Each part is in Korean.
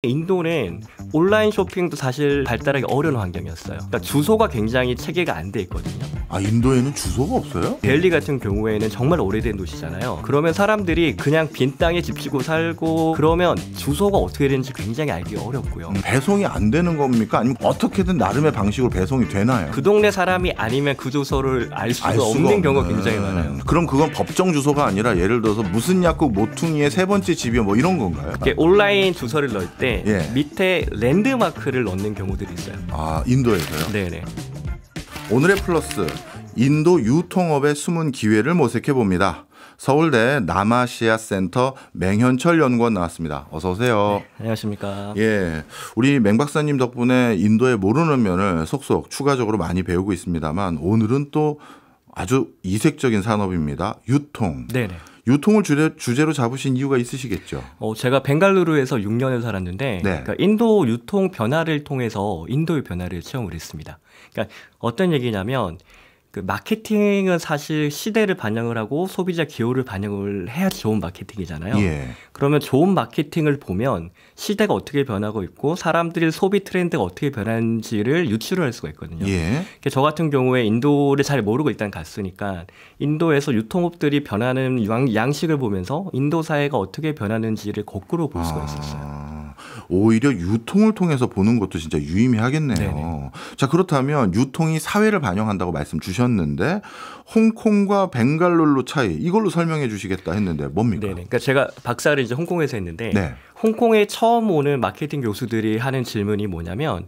인도는 온라인 쇼핑도 사실 발달하기 어려운 환경이었어요. 그러니까 주소가 굉장히 체계가 안 돼 있거든요. 아, 인도에는 주소가 없어요? 델리 같은 경우에는 정말 오래된 도시잖아요. 그러면 사람들이 그냥 빈 땅에 집 짓고 살고 그러면 주소가 어떻게 되는지 굉장히 알기 어렵고요. 배송이 안 되는 겁니까? 아니면 어떻게든 나름의 방식으로 배송이 되나요? 그 동네 사람이 아니면 그 주소를 알 수가 없는 경우가 굉장히 많아요. 그럼 그건 법정 주소가 아니라 예를 들어서 무슨 약국 모퉁이의 세 번째 집이요 뭐 이런 건가요? 온라인 주소를 넣을 때 예. 밑에 랜드마크를 넣는 경우들이 있어요. 아, 인도에서요? 네네. 오늘의 플러스, 인도 유통업의 숨은 기회를 모색해 봅니다. 서울대 남아시아 센터 맹현철 연구원 나왔습니다. 어서 오세요. 네, 안녕하십니까. 예, 우리 맹 박사님 덕분에 인도의 모르는 면을 속속 추가적으로 많이 배우고 있습니다만 오늘은 또 아주 이색적인 산업입니다. 유통. 네네. 유통을 주제로 잡으신 이유가 있으시겠죠? 제가 벵갈루루에서 6년을 살았는데 네. 그러니까 인도 유통 변화를 통해서 인도의 변화를 체험을 했습니다. 그러니까 어떤 얘기냐면 그 마케팅은 사실 시대를 반영을 하고 소비자 기호를 반영을 해야지 좋은 마케팅이잖아요. 예. 그러면 좋은 마케팅을 보면 시대가 어떻게 변하고 있고 사람들의 소비 트렌드가 어떻게 변하는지를 유추를 할 수가 있거든요. 예. 저 같은 경우에 인도를 잘 모르고 일단 갔으니까 인도에서 유통업들이 변하는 양식을 보면서 인도 사회가 어떻게 변하는지를 거꾸로 볼 수가 있었어요. 오히려 유통을 통해서 보는 것도 진짜 유의미하겠네요. 네네. 자, 그렇다면 유통이 사회를 반영한다고 말씀 주셨는데 홍콩과 벵갈루루 차이 이걸로 설명해 주시겠다 했는데 뭡니까? 네네. 그러니까 제가 박사를 이제 홍콩에서 했는데 네. 홍콩에 처음 오는 마케팅 교수들이 하는 질문이 뭐냐면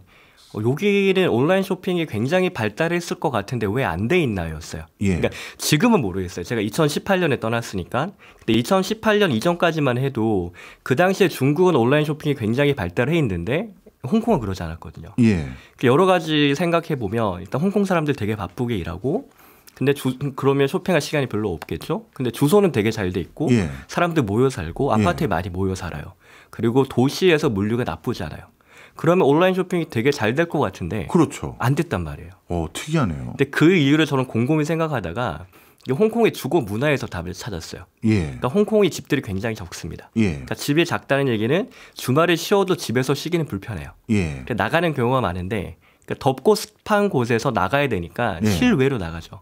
여기는 온라인 쇼핑이 굉장히 발달했을 것 같은데 왜 안 돼 있나요?였어요. 예. 그러니까 지금은 모르겠어요. 제가 2018년에 떠났으니까. 근데 2018년 이전까지만 해도 그 당시에 중국은 온라인 쇼핑이 굉장히 발달해 있는데 홍콩은 그러지 않았거든요. 예. 여러 가지 생각해 보면 일단 홍콩 사람들 되게 바쁘게 일하고 근데 그러면 쇼핑할 시간이 별로 없겠죠. 근데 주소는 되게 잘 돼 있고 예. 사람들 모여 살고 아파트에 많이 모여 살아요. 그리고 도시에서 물류가 나쁘지 않아요. 그러면 온라인 쇼핑이 되게 잘 될 것 같은데 그렇죠. 안 됐단 말이에요. 특이하네요. 근데 그 이유를 저는 곰곰이 생각하다가 홍콩의 주거 문화에서 답을 찾았어요. 예. 그러니까 홍콩의 집들이 굉장히 적습니다. 예. 그러니까 집이 작다는 얘기는 주말에 쉬어도 집에서 쉬기는 불편해요. 예. 나가는 경우가 많은데 그러니까 덥고 습한 곳에서 나가야 되니까 예. 실외로 나가죠.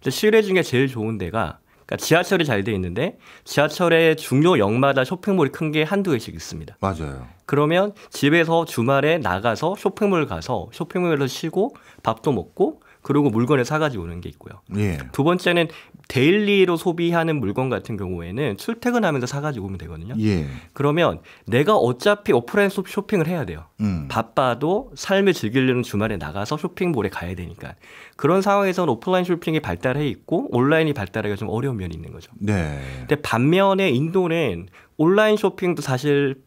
실외 중에 제일 좋은 데가 그러니까 지하철이 잘 돼 있는데 지하철의 중요 역마다 쇼핑몰이 큰 게 한두 개씩 있습니다. 맞아요. 그러면 집에서 주말에 나가서 쇼핑몰 가서 쇼핑몰에서 쉬고 밥도 먹고 그리고 물건을 사가지고 오는 게 있고요. 예. 두 번째는 데일리로 소비하는 물건 같은 경우에는 출퇴근하면서 사가지고 오면 되거든요. 예. 그러면 내가 어차피 오프라인 쇼핑을 해야 돼요. 바빠도 삶을 즐기려는 주말에 나가서 쇼핑몰에 가야 되니까. 그런 상황에서는 오프라인 쇼핑이 발달해 있고 온라인이 발달하기가 좀 어려운 면이 있는 거죠. 네. 근데 반면에 인도는 온라인 쇼핑도 사실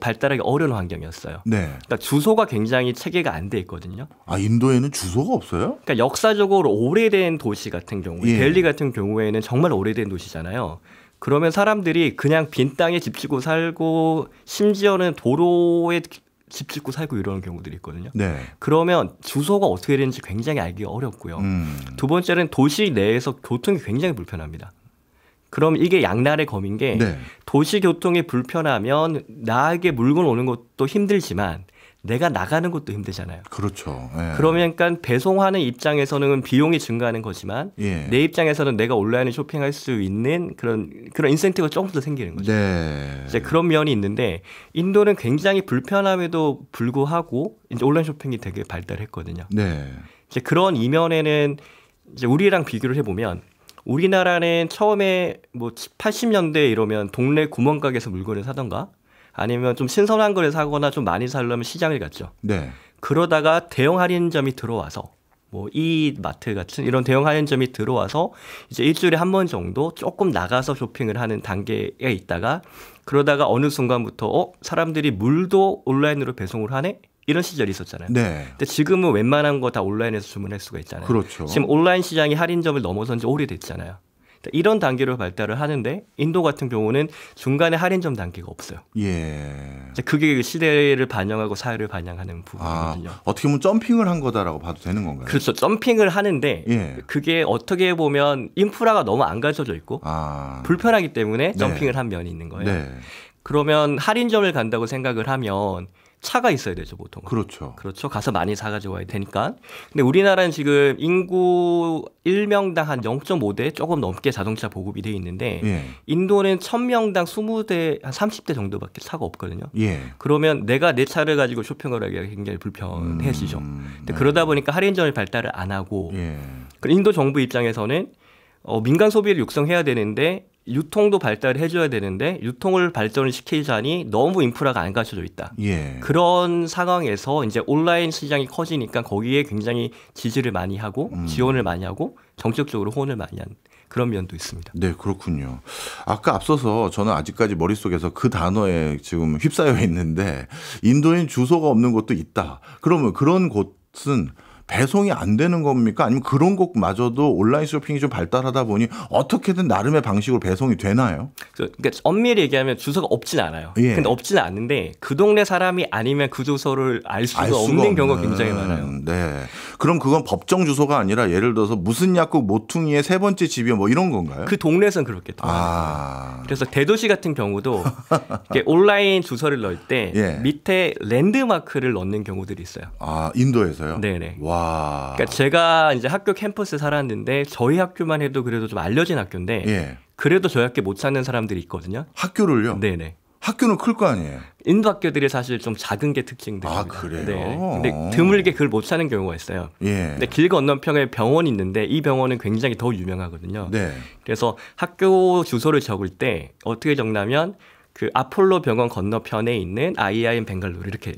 발달하기 어려운 환경이었어요. 네. 그러니까 주소가 굉장히 체계가 안 돼 있거든요. 아, 인도에는 주소가 없어요? 그러니까 역사적으로 오래된 도시 같은 경우에 예. 델리 같은 경우에는 정말 오래된 도시잖아요. 그러면 사람들이 그냥 빈 땅에 집 짓고 살고 심지어는 도로에 집 짓고 살고 이러는 경우들이 있거든요. 네. 그러면 주소가 어떻게 되는지 굉장히 알기 어렵고요. 두 번째는 도시 내에서 교통이 굉장히 불편합니다. 그럼 이게 양날의 검인 게 네. 도시 교통이 불편하면 나에게 물건 오는 것도 힘들지만 내가 나가는 것도 힘들잖아요. 그렇죠. 예. 그러면 그러니까 배송하는 입장에서는 비용이 증가하는 거지만 예. 내 입장에서는 내가 온라인에 쇼핑할 수 있는 그런 인센티브가 조금 더 생기는 거죠. 네. 이제 그런 면이 있는데 인도는 굉장히 불편함에도 불구하고 이제 온라인 쇼핑이 되게 발달했거든요. 네. 이제 그런 이면에는 이제 우리랑 비교를 해보면 우리나라는 처음에 뭐 80년대 이러면 동네 구멍가게에서 물건을 사던가 아니면 좀 신선한 걸 사거나 좀 많이 사려면 시장을 갔죠. 네. 그러다가 대형 할인점이 들어와서 뭐 이마트 같은 이런 대형 할인점이 들어와서 이제 일주일에 한 번 정도 조금 나가서 쇼핑을 하는 단계에 있다가 그러다가 어느 순간부터 사람들이 물도 온라인으로 배송을 하네? 이런 시절이 있었잖아요. 네. 근데 지금은 웬만한 거 다 온라인에서 주문할 수가 있잖아요. 그렇죠. 지금 온라인 시장이 할인점을 넘어선 지 오래됐잖아요. 이런 단계로 발달을 하는데 인도 같은 경우는 중간에 할인점 단계가 없어요. 예. 그게 시대를 반영하고 사회를 반영하는 부분이거든요. 어떻게 보면 점핑을 한 거다라고 봐도 되는 건가요? 그렇죠. 점핑을 하는데 예. 그게 어떻게 보면 인프라가 너무 안 갖춰져 있고 불편하기 때문에 점핑을 한 면이 있는 거예요. 네. 그러면 할인점을 간다고 생각을 하면 차가 있어야 되죠, 보통. 그렇죠. 그렇죠. 가서 많이 사가지고 와야 되니까. 근데 우리나라는 지금 인구 1명당 한 0.5대 조금 넘게 자동차 보급이 돼 있는데 예. 인도는 1000명당 20대, 한 30대 정도밖에 차가 없거든요. 예. 그러면 내가 내 차를 가지고 쇼핑을 하기가 굉장히 불편해지죠. 근데 네. 그러다 보니까 할인점을 발달을 안 하고 예. 인도 정부 입장에서는 민간 소비를 육성해야 되는데 유통도 발달을 해줘야 되는데 유통을 발전을 시키자니 너무 인프라가 안 갖춰져 있다. 예. 그런 상황에서 이제 온라인 시장이 커지니까 거기에 굉장히 지지를 많이 하고 지원을 많이 하고 정책적으로 호언을 많이 한 그런 면도 있습니다. 네, 그렇군요. 아까 앞서서 저는 아직까지 머릿속에서 그 단어에 지금 휩싸여 있는데 인도엔 주소가 없는 곳도 있다. 그러면 그런 곳은 배송이 안 되는 겁니까? 아니면 그런 곳마저도 온라인 쇼핑이 좀 발달하다 보니 어떻게든 나름의 방식으로 배송이 되나요? 그러니까 엄밀히 얘기하면 주소가 없진 않아요. 예. 근데 없지는 않는데 그 동네 사람이 아니면 그 주소를 알 수가 없는 경우가 굉장히 많아요. 네. 그럼 그건 법정 주소가 아니라 예를 들어서 무슨 약국 모퉁이의 세 번째 집이요 뭐 이런 건가요? 그 동네에서는 그렇게 통합니다. 그래서 대도시 같은 경우도 이렇게 온라인 주소를 넣을 때 예. 밑에 랜드마크를 넣는 경우들이 있어요. 아, 인도에서요? 네네. 와. 그러니까 제가 이제 학교 캠퍼스에 살았는데 저희 학교만 해도 그래도 좀 알려진 학교인데 예. 그래도 저희 학교 못 찾는 사람들이 있거든요. 학교를요? 네네. 학교는 클 거 아니에요? 인도 학교들이 사실 좀 작은 게 특징들입니다. 아, 그래요? 네. 근데 드물게 그걸 못 찾는 경우가 있어요. 예. 근데 길 건너편에 병원이 있는데 이 병원은 굉장히 더 유명하거든요. 네. 그래서 학교 주소를 적을 때 어떻게 적냐면 그 아폴로 병원 건너편에 있는 IIM 벵갈루루 이렇게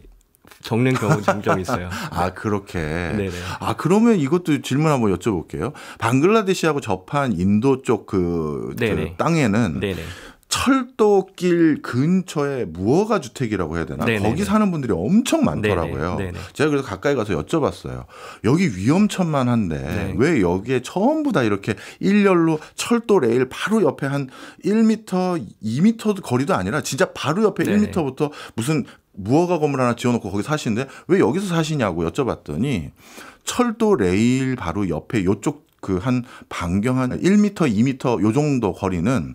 적는 경우 종종 있어요. 아, 그렇게. 네네. 아, 그러면 이것도 질문 한번 여쭤볼게요. 방글라데시하고 접한 인도 쪽 그 땅에는 네네. 철도길 근처에 무허가 주택이라고 해야 되나? 네네네. 거기 사는 분들이 엄청 많더라고요. 네네. 제가 그래서 가까이 가서 여쭤봤어요. 여기 위험천만한데 네. 왜 여기에 전부 다 이렇게 일렬로 철도 레일 바로 옆에 한 1m, 2m 거리도 아니라 진짜 바로 옆에 네네. 1m부터 무슨 무허가 건물 하나 지어놓고 거기 사시는데 왜 여기서 사시냐고 여쭤봤더니 철도 레일 바로 옆에 요쪽 그 한 반경 한 1m, 2m 요 정도 거리는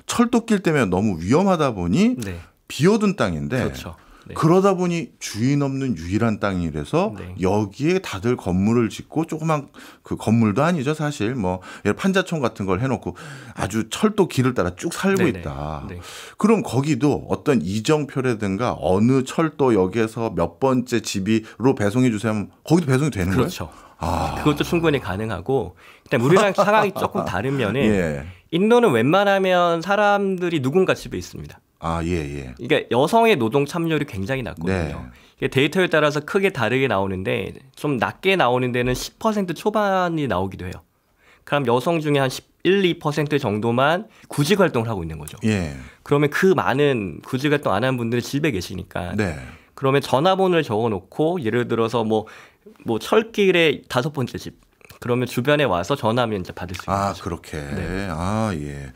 철도길 때문에 너무 위험하다 보니 네. 비어둔 땅인데 그렇죠. 네. 그러다 보니 주인 없는 유일한 땅이라서 네. 여기에 다들 건물을 짓고 조그만 그 건물도 아니죠 사실 뭐 판자촌 같은 걸 해놓고 아주 철도 길을 따라 쭉 살고 네네. 있다. 네. 그럼 거기도 어떤 이정표라든가 어느 철도역에서 몇 번째 집이로 배송해 주세요 하면 거기도 배송이 되는 거예요? 그렇죠. 그것도 충분히 가능하고 일단 우리랑 상황이 조금 다른 면은 예. 인도는 웬만하면 사람들이 누군가 집에 있습니다. 아, 예, 예. 이게 여성의 노동 참여율이 굉장히 낮거든요. 네. 이게 데이터에 따라서 크게 다르게 나오는데 좀 낮게 나오는 데는 10% 초반이 나오기도 해요. 그럼 여성 중에 한 1, 2% 정도만 구직 활동을 하고 있는 거죠. 예. 그러면 그 많은 구직 활동 안 하는 분들이 집에 계시니까 네. 그러면 전화번호를 적어놓고 예를 들어서 뭐 철길에 5번째 집 그러면 주변에 와서 전화하면 이제 받을 수 있는 아, 거죠. 그렇게. 네. 아, 예.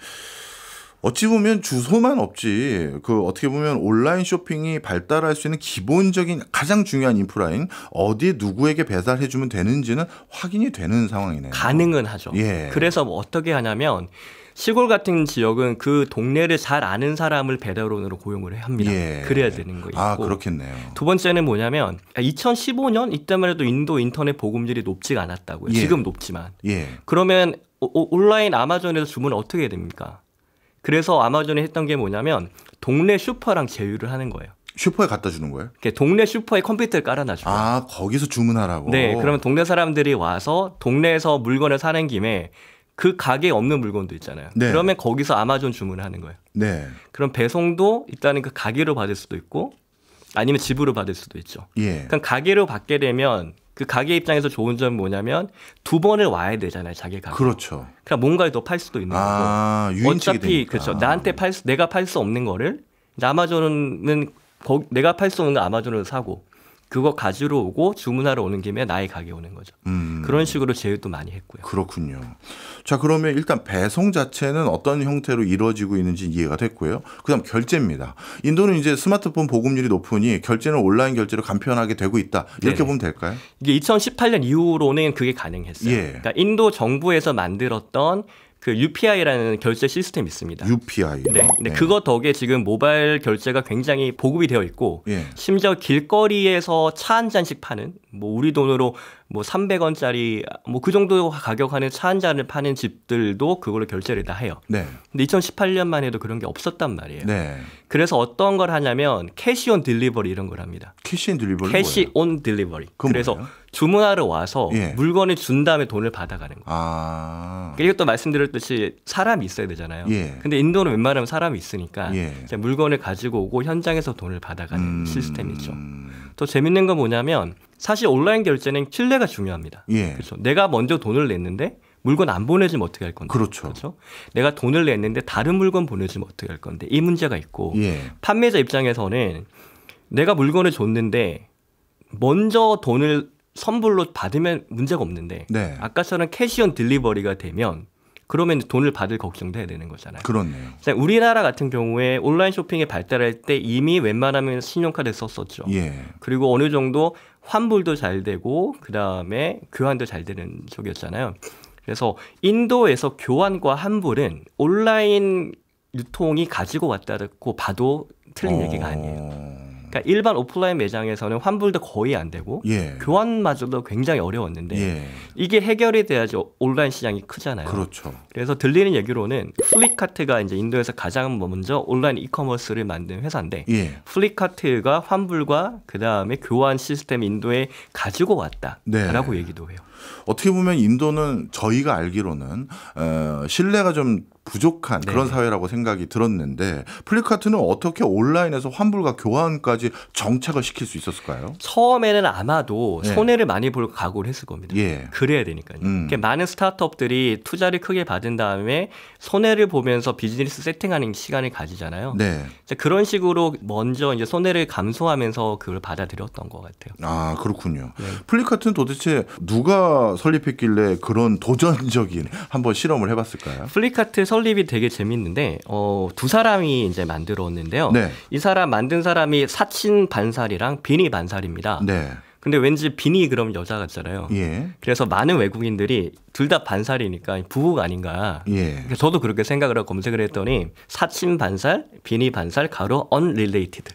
어찌 보면 주소만 없지 그 어떻게 보면 온라인 쇼핑이 발달할 수 있는 기본적인 가장 중요한 인프라인 어디에 누구에게 배달해 주면 되는지는 확인이 되는 상황이네요. 가능은 하죠. 예. 그래서 뭐 어떻게 하냐면 시골 같은 지역은 그 동네를 잘 아는 사람을 배달원으로 고용을 합니다. 예. 그래야 되는 거 있고. 아, 그렇겠네요. 두 번째는 뭐냐면 2015년 이때만 해도 인도 인터넷 보급률이 높지가 않았다고요. 예. 지금 높지만. 예. 그러면 온라인 아마존에서 주문을 어떻게 해야 됩니까? 그래서 아마존이 했던 게 뭐냐면 동네 슈퍼랑 제휴를 하는 거예요. 슈퍼에 갖다 주는 거예요? 동네 슈퍼에 컴퓨터를 깔아놔줘요. 아, 거기서 주문하라고? 네, 그러면 동네 사람들이 와서 동네에서 물건을 사는 김에 그 가게에 없는 물건도 있잖아요. 네. 그러면 거기서 아마존 주문을 하는 거예요. 네. 그럼 배송도 일단은 그 가게로 받을 수도 있고 아니면 집으로 받을 수도 있죠. 예. 그럼 가게로 받게 되면 그 가게 입장에서 좋은 점은 뭐냐면 2번을 와야 되잖아요, 자기 가게. 그렇죠. 그러니까 뭔가를 더 팔 수도 있는 거고. 유인책이 어차피 되니까. 그렇죠. 나한테 내가 팔 수 없는 거를 이제 아마존은 내가 팔 수 없는 거 아마존으로 사고 그거 가지러 오고 주문하러 오는 김에 나의 가게에 오는 거죠. 그런 식으로 제휴도 많이 했고요. 그렇군요. 자, 그러면 일단 배송 자체는 어떤 형태로 이루어지고 있는지 이해가 됐고요. 그다음 결제입니다. 인도는 이제 스마트폰 보급률이 높으니 결제는 온라인 결제로 간편하게 되고 있다. 이렇게 네네. 보면 될까요? 이게 2018년 이후로는 그게 가능했어요. 예. 그러니까 인도 정부에서 만들었던 그 UPI라는 결제 시스템이 있습니다. UPI. 네. 근데 그거 덕에 지금 모바일 결제가 굉장히 보급이 되어 있고 예. 심지어 길거리에서 차 한 잔씩 파는 뭐 우리 돈으로 뭐 300원짜리 뭐 그 정도 가격 하는 차 한 잔을 파는 집들도 그걸로 결제를 다 해요. 네. 근데 2018년만 해도 그런 게 없었단 말이에요. 네. 그래서 어떤 걸 하냐면 캐시 온 딜리버리 이런 걸 합니다. 캐시 온 딜리버리. 캐시 온 딜리버리. 그래서 뭐예요? 주문하러 와서 예. 물건을 준 다음에 돈을 받아가는 거예요. 아. 이것도 말씀드렸듯이 사람이 있어야 되잖아요. 예. 근데 인도는 웬만하면 사람이 있으니까 예. 이제 물건을 가지고 오고 현장에서 돈을 받아가는 시스템이죠. 또 재밌는 건 뭐냐면 사실 온라인 결제는 신뢰가 중요합니다. 예. 그렇죠. 내가 먼저 돈을 냈는데 물건 안 보내주면 어떻게 할 건데? 그렇죠. 내가 돈을 냈는데 다른 물건 보내주면 어떻게 할 건데? 이 문제가 있고 예. 판매자 입장에서는 내가 물건을 줬는데 먼저 돈을 선불로 받으면 문제가 없는데 네. 아까처럼 캐시온 딜리버리가 되면 그러면 돈을 받을 걱정도 해야 되는 거잖아요. 그렇네요. 우리나라 같은 경우에 온라인 쇼핑이 발달할 때 이미 웬만하면 신용카드 썼었죠. 예. 그리고 어느 정도 환불도 잘 되고 그다음에 교환도 잘 되는 쪽이었잖아요. 그래서 인도에서 교환과 환불은 온라인 유통이 가지고 왔다고 봐도 틀린 얘기가 아니에요. 그러니까 일반 오프라인 매장에서는 환불도 거의 안 되고 예. 교환마저도 굉장히 어려웠는데 예. 이게 해결이 돼야지 온라인 시장이 크잖아요. 그렇죠. 그래서 들리는 얘기로는 플립카트가 이제 인도에서 가장 먼저 온라인 이커머스를 만든 회사인데 예. 플립카트가 환불과 그 다음에 교환 시스템 인도에 가지고 왔다라고 네. 얘기도 해요. 어떻게 보면 인도는 저희가 알기로는 신뢰가 좀 부족한 그런 사회라고 생각이 들었는데 플립카트는 어떻게 온라인에서 환불과 교환까지 정착을 시킬 수 있었을까요? 처음에는 아마도 예. 손해를 많이 볼 각오를 했을 겁니다. 예. 그래야 되니까요. 그러니까 많은 스타트업들이 투자를 크게 받은 다음에 손해를 보면서 비즈니스 세팅하는 시간을 가지잖아요. 네. 이제 그런 식으로 먼저 이제 손해를 감수하면서 그걸 받아들였던 것 같아요. 아, 그렇군요. 네. 플립카트는 도대체 누가 설립했길래 그런 도전적인 한번 실험을 해봤을까요? 플립카트 설립이 되게 재밌는데 두 사람이 이제 만들었는데요. 네. 이 사람 만든 사람이 사친 반살이랑 비니 반살입니다. 네. 근데 왠지 비니 그럼 여자 같잖아요. 예. 그래서 많은 외국인들이 둘 다 반살이니까 부부가 아닌가. 예. 저도 그렇게 생각을 하고 검색을 했더니 사친 반살, 비니 반살, 가로 unrelated.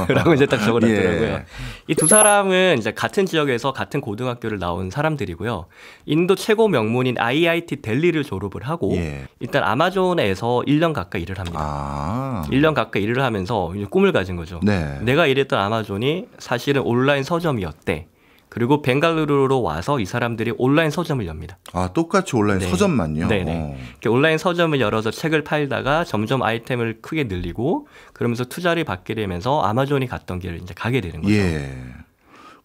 라고 이제 딱 적어놨더라고요. 예. 이 두 사람은 이제 같은 지역에서 같은 고등학교를 나온 사람들이고요. 인도 최고 명문인 IIT 델리를 졸업을 하고 예. 일단 아마존에서 1년 가까이 일을 합니다. 아. 1년 가까이 일을 하면서 이제 꿈을 가진 거죠. 네. 내가 일했던 아마존이 사실은 온라인 서점이었대. 그리고 벵갈루루로 와서 이 사람들이 온라인 서점을 엽니다. 아, 똑같이 온라인 네. 서점만요? 네네. 이렇게 온라인 서점을 열어서 책을 팔다가 점점 아이템을 크게 늘리고 그러면서 투자를 받게 되면서 아마존이 갔던 길을 이제 가게 되는 거죠. 예.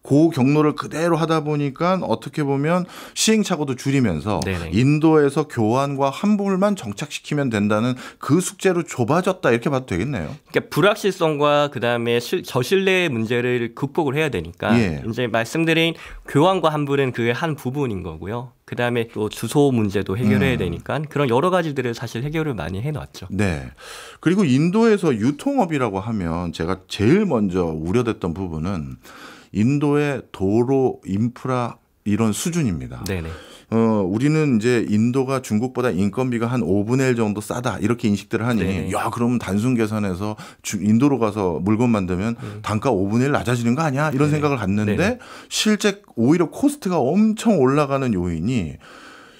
그 경로를 그대로 하다 보니까 어떻게 보면 시행착오도 줄이면서 네네. 인도에서 교환과 환불만 정착시키면 된다는 그 숙제로 좁아졌다 이렇게 봐도 되겠네요. 그러니까 불확실성과 그다음에 저신뢰의 문제를 극복을 해야 되니까 예. 이제 말씀드린 교환과 환불은 그의 한 부분인 거고요. 그다음에 또 주소 문제도 해결해야 되니까 그런 여러 가지들을 사실 해결을 많이 해놨죠. 네. 그리고 인도에서 유통업이라고 하면 제가 제일 먼저 우려됐던 부분은 인도의 도로 인프라 이런 수준입니다. 네네. 우리는 이제 인도가 중국보다 인건비가 한 5분의 1 정도 싸다 이렇게 인식들을 하니 네네. 야 그러면 단순 계산해서 인도로 가서 물건 만들면 단가 5분의 1 낮아지는 거 아니야? 이런 네네. 생각을 갖는데 네네. 실제 오히려 코스트가 엄청 올라가는 요인이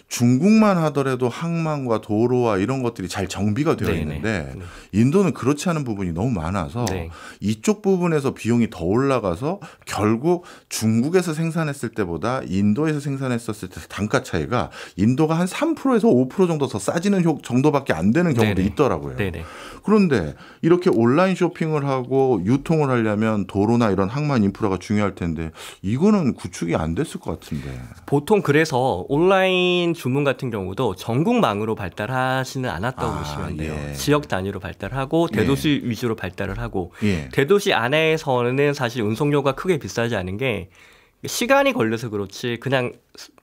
중국만 하더라도 항만과 도로와 이런 것들이 잘 정비가 되어 네네. 있는데 네. 인도는 그렇지 않은 부분이 너무 많아서 네. 이쪽 부분에서 비용이 더 올라가서 결국 중국에서 생산했을 때보다 인도에서 생산했었을 때 단가 차이가 인도가 한 3%에서 5% 정도 더 싸지는 정도밖에 안 되는 경우도 네네. 있더라고요. 네네. 그런데 이렇게 온라인 쇼핑을 하고 유통을 하려면 도로나 이런 항만 인프라가 중요할 텐데 이거는 구축이 안 됐을 것 같은데. 보통 그래서 온라인 주문 같은 경우도 전국망으로 발달하지는 않았다고 보시면 돼요. 예. 지역 단위로 발달하고 대도시 위주로 발달을 하고 예. 대도시 안에서는 사실 운송료가 크게 비싸지 않은 게 시간이 걸려서 그렇지 그냥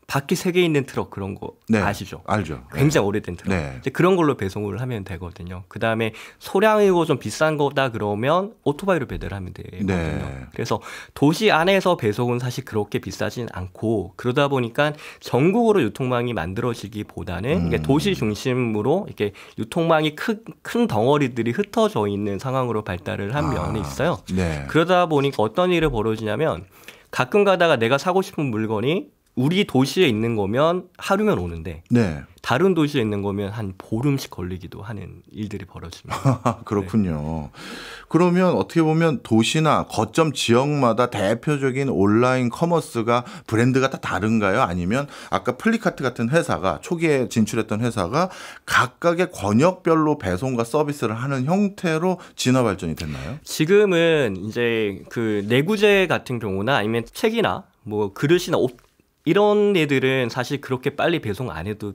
바퀴 3개 있는 트럭 그런 거 네. 아시죠? 알죠. 굉장히 오래된 트럭. 네. 이제 그런 걸로 배송을 하면 되거든요. 그다음에 소량이고 좀 비싼 거다 그러면 오토바이로 배달을 하면 되거든요. 네. 그래서 도시 안에서 배송은 사실 그렇게 비싸진 않고 그러다 보니까 전국으로 유통망이 만들어지기보다는 이게 도시 중심으로 이렇게 유통망이 큰 덩어리들이 흩어져 있는 상황으로 발달을 한 면이 있어요. 네. 그러다 보니까 어떤 일이 벌어지냐면 가끔 가다가 내가 사고 싶은 물건이 우리 도시에 있는 거면 하루면 오는데 네. 다른 도시에 있는 거면 한 보름씩 걸리기도 하는 일들이 벌어집니다. 그렇군요. 그러면 어떻게 보면 도시나 거점 지역마다 대표적인 온라인 커머스가 브랜드가 다 다른가요? 아니면 아까 플리카트 같은 회사가 초기에 진출했던 회사가 각각의 권역별로 배송과 서비스를 하는 형태로 진화 발전이 됐나요? 지금은 이제 그 내구재 같은 경우나 아니면 책이나 뭐 그릇이나 옷 이런 애들은 사실 그렇게 빨리 배송 안 해도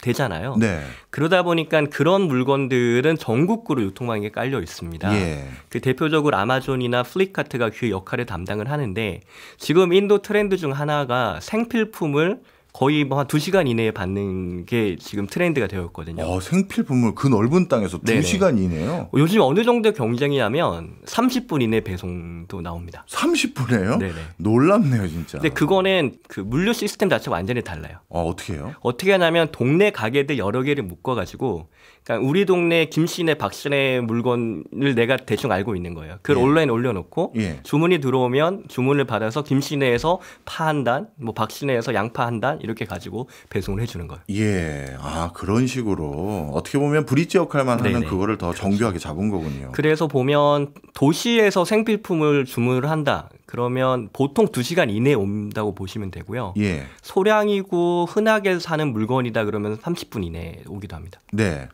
되잖아요. 네. 그러다 보니까 그런 물건들은 전국구로 유통망에 깔려 있습니다. 예. 그 대표적으로 아마존이나 플리카트가 그 역할을 담당을 하는데 지금 인도 트렌드 중 하나가 생필품을 거의 뭐 한 2시간 이내에 받는 게 지금 트렌드가 되어 있거든요. 생필품을 그 넓은 땅에서 네네. 2시간 이내요? 요즘 어느 정도 경쟁이냐면 30분 이내 배송도 나옵니다. 30분에요? 네네. 놀랍네요, 진짜. 근데 그거는 그 물류 시스템 자체가 완전히 달라요. 어떻게 해요? 어떻게 하냐면 동네 가게들 여러 개를 묶어가지고 그러니까 우리 동네 김씨네 박씨네 물건을 내가 대충 알고 있는 거예요. 그걸 예. 온라인에 올려놓고 예. 주문이 들어오면 주문을 받아서 김씨네에서 파 한 단, 뭐 박씨네에서 양파 한 단 이렇게 가지고 배송을 해주는 거예요. 예. 그런 식으로 어떻게 보면 브릿지 역할만 하는 네네. 그거를 더 정교하게 잡은 거군요. 그래서 보면 도시에서 생필품을 주문을 한다. 그러면 보통 2시간 이내에 온다고 보시면 되고요. 예. 소량이고 흔하게 사는 물건이다 그러면 30분 이내에 오기도 합니다. 네.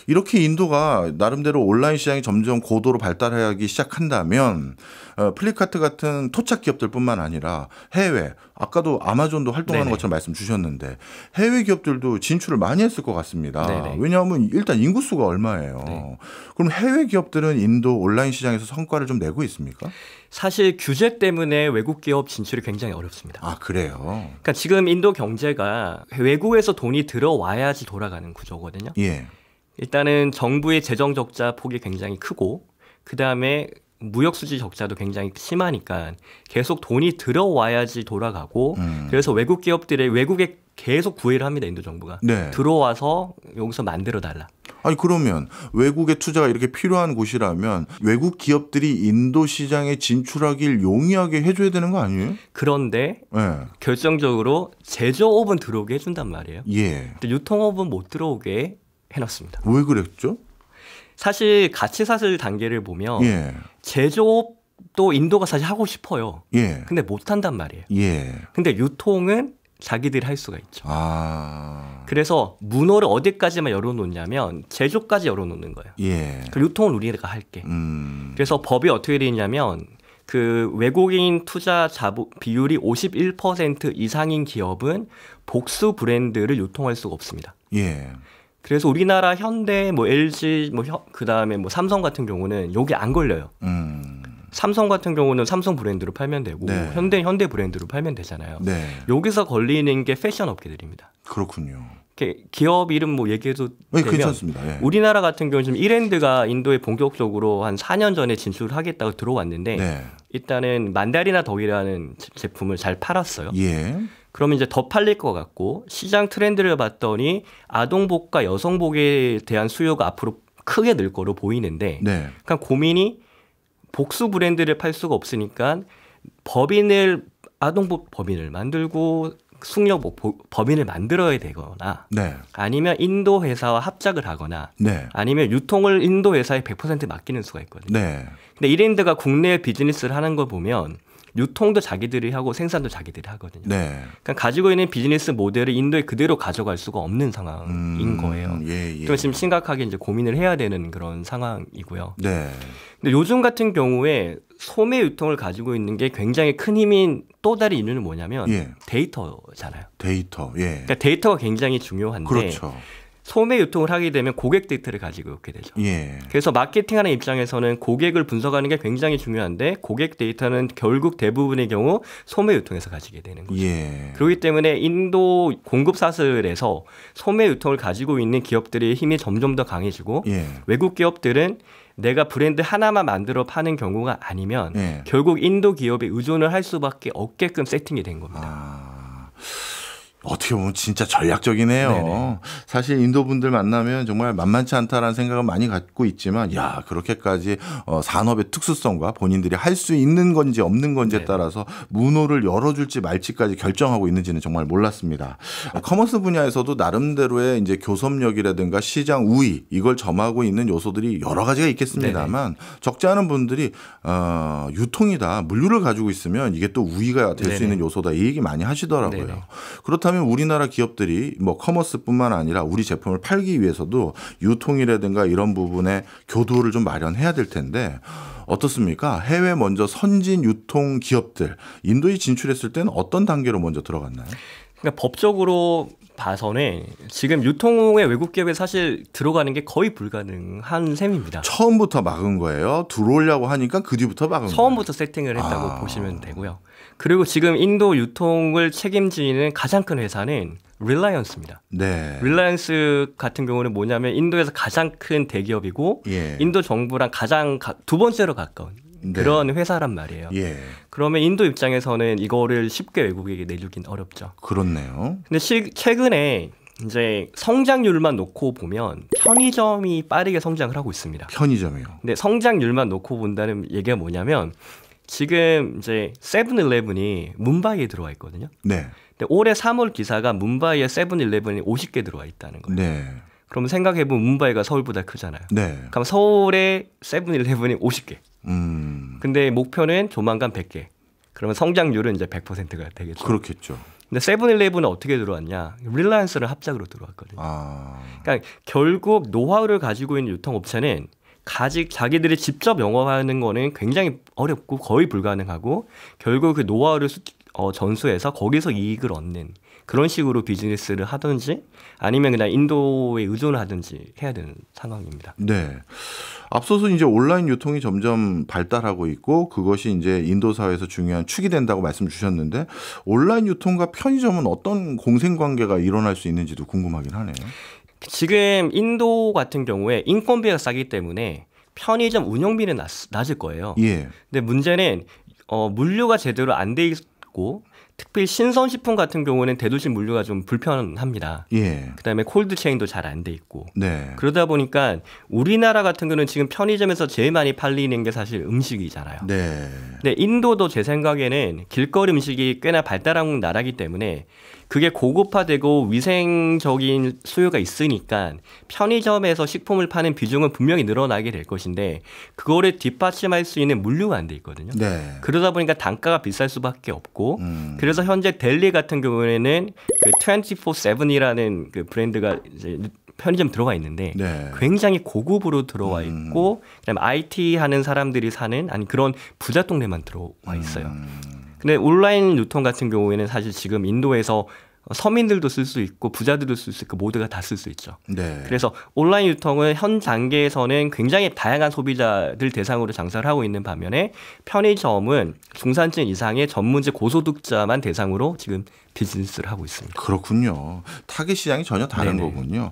이렇게 인도가 나름대로 온라인 시장이 점점 고도로 발달하기 시작한다면 플리카트 같은 토착 기업들뿐만 아니라 해외, 아까도 아마존도 활동하는 네네. 것처럼 말씀 주셨는데 해외 기업들도 진출을 많이 했을 것 같습니다. 네네. 왜냐하면 일단 인구수가 얼마예요. 네. 그럼 해외 기업들은 인도 온라인 시장에서 성과를 좀 내고 있습니까? 사실 규제 때문에 외국 기업 진출이 굉장히 어렵습니다. 그래요? 그러니까 지금 인도 경제가 외국에서 돈이 들어와야지 돌아가는 구조거든요. 예. 일단은 정부의 재정 적자 폭이 굉장히 크고 그다음에 무역 수지 적자도 굉장히 심하니까 계속 돈이 들어와야지 돌아가고 그래서 외국 기업들의 외국에 계속 구애를 합니다. 인도 정부가. 네. 들어와서 여기서 만들어 달라. 아니 그러면 외국의 투자가 이렇게 필요한 곳이라면 외국 기업들이 인도 시장에 진출하길 용이하게 해줘야 되는 거 아니에요? 그런데 예. 결정적으로 제조업은 들어오게 해준단 말이에요. 예. 근데 유통업은 못 들어오게 해놨습니다. 왜 그랬죠? 사실 같이 사슬 단계를 보면 예. 제조업도 인도가 사실 하고 싶어요. 예. 근데 못 한단 말이에요. 예. 근데 유통은 자기들이 할 수가 있죠. 아. 그래서 문호를 어디까지만 열어놓냐면 제조까지 열어놓는 거예요. 예. 그 유통은 우리가 할게. 그래서 법이 어떻게 되어 있냐면 그 외국인 투자 비율이 51% 이상인 기업은 복수 브랜드를 유통할 수가 없습니다. 예. 그래서 우리나라 현대, 뭐 LG, 그다음에 뭐 삼성 같은 경우는 여기 안 걸려요. 삼성 같은 경우는 삼성 브랜드로 팔면 되고 네. 현대 브랜드로 팔면 되잖아요. 네. 여기서 걸리는 게 패션 업계들입니다. 그렇군요. 기업 이름 뭐 얘기해도 네, 되면 괜찮습니다. 예. 우리나라 같은 경우는 지금 이랜드가 인도에 본격적으로 한 4년 전에 진출을 하겠다고 들어왔는데 네. 일단은 만다리나 덕이라는 제품을 잘 팔았어요. 예. 그러면 이제 더 팔릴 것 같고 시장 트렌드를 봤더니 아동복과 여성복에 대한 수요가 앞으로 크게 늘 거로 보이는데 네. 그러니까 고민이 복수 브랜드를 팔 수가 없으니까 아동복 법인을 만들고 숙녀복 법인을 만들어야 되거나 네. 아니면 인도 회사와 합작을 하거나 네. 아니면 유통을 인도 회사에 100% 맡기는 수가 있거든요. 네. 근데 이랜드가 국내 비즈니스를 하는 걸 보면 유통도 자기들이 하고 생산도 자기들이 하거든요. 네. 그러니까 가지고 있는 비즈니스 모델을 인도에 그대로 가져갈 수가 없는 상황인 거예요. 예, 예. 그래서 지금 심각하게 이제 고민을 해야 되는 그런 상황이고요. 네. 근데 요즘 같은 경우에 소매 유통을 가지고 있는 게 굉장히 큰 힘인 또 다른 이유는 뭐냐면 예. 데이터잖아요. 데이터. 예. 그러니까 데이터가 굉장히 중요한데 그렇죠. 소매 유통을 하게 되면 고객 데이터를 가지고 있게 되죠. 예. 그래서 마케팅하는 입장에서는 고객을 분석하는 게 굉장히 중요한데 고객 데이터는 결국 대부분의 경우 소매 유통에서 가지게 되는 거죠. 예. 그렇기 때문에 인도 공급 사슬에서 소매 유통을 가지고 있는 기업들의 힘이 점점 더 강해지고 예. 외국 기업들은 내가 브랜드 하나만 만들어 파는 경우가 아니면 예. 결국 인도 기업에 의존을 할 수밖에 없게끔 세팅이 된 겁니다. 아. 어떻게 보면 진짜 전략적이네요. 네네. 사실 인도 분들 만나면 정말 만만치 않다라는 생각은 많이 갖고 있지만, 야, 그렇게까지 산업의 특수성과 본인들이 할 수 있는 건지 없는 건지에 네네. 따라서 문호를 열어줄지 말지까지 결정하고 있는지는 정말 몰랐습니다. 커머스 분야에서도 나름대로의 이제 교섭력이라든가 시장 우위 이걸 점하고 있는 요소들이 여러 가지가 있겠습니다만 적지 않은 분들이 유통이다, 물류를 가지고 있으면 이게 또 우위가 될 수 있는 요소다 이 얘기 많이 하시더라고요. 네네. 그렇다면 우리나라 기업들이 뭐 커머스뿐만 아니라 우리 제품을 팔기 위해서도 유통이라든가 이런 부분에 교도를 좀 마련해야 될 텐데 어떻습니까? 해외 먼저 선진 유통 기업들 인도에 진출했을 때는 어떤 단계로 먼저 들어갔나요? 그러니까 법적으로 봐서는 지금 유통의 외국 기업에 사실 들어가는 게 거의 불가능한 셈입니다. 처음부터 막은 거예요? 들어오려고 하니까 그 뒤부터 막은 거예요? 처음부터 세팅을 했다고 보시면 되고요. 그리고 지금 인도 유통을 책임지는 가장 큰 회사는 릴라이언스입니다. 네. 릴라이언스 같은 경우는 뭐냐면 인도에서 가장 큰 대기업이고 예. 인도 정부랑 가장 두 번째로 가까운 그런 회사란 말이에요. 예. 그러면 인도 입장에서는 이거를 쉽게 외국에게 내주긴 어렵죠. 그렇네요. 근데 최근에 이제 성장률만 놓고 보면 편의점이 빠르게 성장을 하고 있습니다. 편의점이요. 근데 성장률만 놓고 본다는 얘기가 뭐냐면 지금 이제 세븐일레븐이 문바이에 들어와 있거든요. 네. 근데 올해 3월 기사가 문바이에 세븐일레븐이 50개 들어와 있다는 거예요. 네. 그러면 생각해보면 문바이가 서울보다 크잖아요. 네. 그럼 서울에 세븐일레븐이 50개. 근데 목표는 조만간 100개. 그러면 성장률은 이제 100%가 되겠죠. 그렇겠죠. 근데 세븐일레븐은 어떻게 들어왔냐? 릴라이언스를 합작으로 들어왔거든요. 그러니까 결국 노하우를 가지고 있는 유통업체는 자기들이 직접 영업하는 거는 굉장히 어렵고 거의 불가능하고 결국 그 노하우를 전수해서 거기서 이익을 얻는 그런 식으로 비즈니스를 하든지 아니면 그냥 인도에 의존을 하든지 해야 되는 상황입니다. 네. 앞서서 이제 온라인 유통이 점점 발달하고 있고 그것이 이제 인도 사회에서 중요한 축이 된다고 말씀 주셨는데 온라인 유통과 편의점은 어떤 공생관계가 일어날 수 있는지도 궁금하긴 하네요. 지금 인도 같은 경우에 인건비가 싸기 때문에 편의점 운영비는 낮을 거예요. 예. 근데 문제는 물류가 제대로 안 돼 있고 특히 신선식품 같은 경우는 대도시 물류가 좀 불편합니다. 예. 그다음에 콜드체인도 잘 안 돼 있고. 네. 그러다 보니까 우리나라 같은 경우는 지금 편의점에서 제일 많이 팔리는 게 사실 음식이잖아요. 네. 근데 인도도 제 생각에는 길거리 음식이 꽤나 발달한 나라이기 때문에 그게 고급화되고 위생적인 수요가 있으니까 편의점에서 식품을 파는 비중은 분명히 늘어나게 될 것인데 그거를 뒷받침할 수 있는 물류가 안 돼 있거든요. 네. 그러다 보니까 단가가 비쌀 수밖에 없고 그래서 현재 델리 같은 경우에는 그 24/7이라는 그 브랜드가 이제 편의점 들어가 있는데 네. 굉장히 고급으로 들어와 있고 그다음에 IT 하는 사람들이 사는 아니 그런 부자 동네만 들어와 있어요. 근데 온라인 유통 같은 경우에는 사실 지금 인도에서 서민들도 쓸 수 있고 부자들도 쓸 수 있고 모두가 다 쓸 수 있죠. 네. 그래서 온라인 유통은 현 단계에서는 굉장히 다양한 소비자들 대상으로 장사를 하고 있는 반면에 편의점은 중산층 이상의 전문직 고소득자만 대상으로 지금 비즈니스를 하고 있습니다. 그렇군요. 타겟 시장이 전혀 다른 네네. 거군요.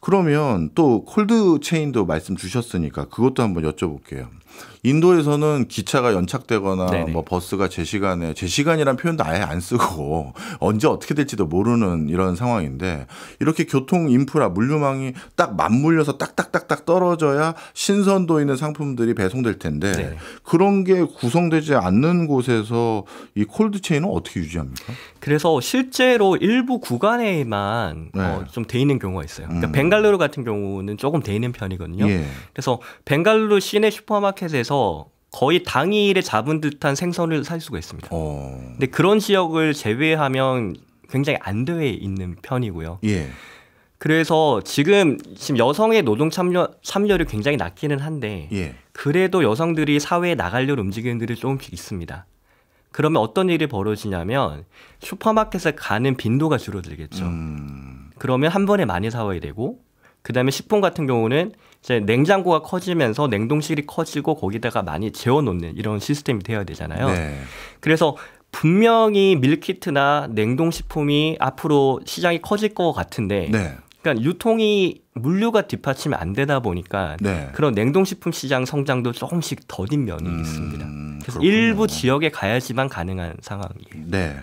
그러면 또 콜드 체인도 말씀 주셨으니까 그것도 한번 여쭤볼게요. 인도에서는 기차가 연착되거나 네네. 뭐 버스가 제 시간이란 표현도 아예 안 쓰고 언제 어떻게 될지도 모르는 이런 상황인데 이렇게 교통 인프라 물류망이 딱 맞물려서 딱딱딱딱 떨어져야 신선도 있는 상품들이 배송될 텐데 네네. 그런 게 구성되지 않는 곳에서 이 콜드 체인은 어떻게 유지합니까? 그래서 실제로 일부 구간에만 네. 좀 돼 있는 경우가 있어요. 그러니까 벤갈루루 같은 경우는 조금 돼 있는 편이거든요. 예. 그래서 벤갈루루 시내 슈퍼마켓에서 거의 당일에 잡은 듯한 생선을 살 수가 있습니다. 근데 그런 지역을 제외하면 굉장히 안 돼 있는 편이고요. 예. 그래서 지금 여성의 노동 참여율이 굉장히 낮기는 한데 예. 그래도 여성들이 사회에 나가려고 움직이는 들이 조금씩 있습니다. 그러면 어떤 일이 벌어지냐면 슈퍼마켓에 가는 빈도가 줄어들겠죠. 그러면 한 번에 많이 사와야 되고 그다음에 식품 같은 경우는 이제 냉장고가 커지면서 냉동실이 커지고 거기다가 많이 재워놓는 이런 시스템이 되어야 되잖아요. 네. 그래서 분명히 밀키트나 냉동식품이 앞으로 시장이 커질 것 같은데 네. 그러니까 유통이 물류가 뒷받침이 안 되다 보니까 네. 그런 냉동식품 시장 성장도 조금씩 더딘 면이 있습니다. 그래서 그렇군요. 일부 지역에 가야지만 가능한 상황이에요. 네.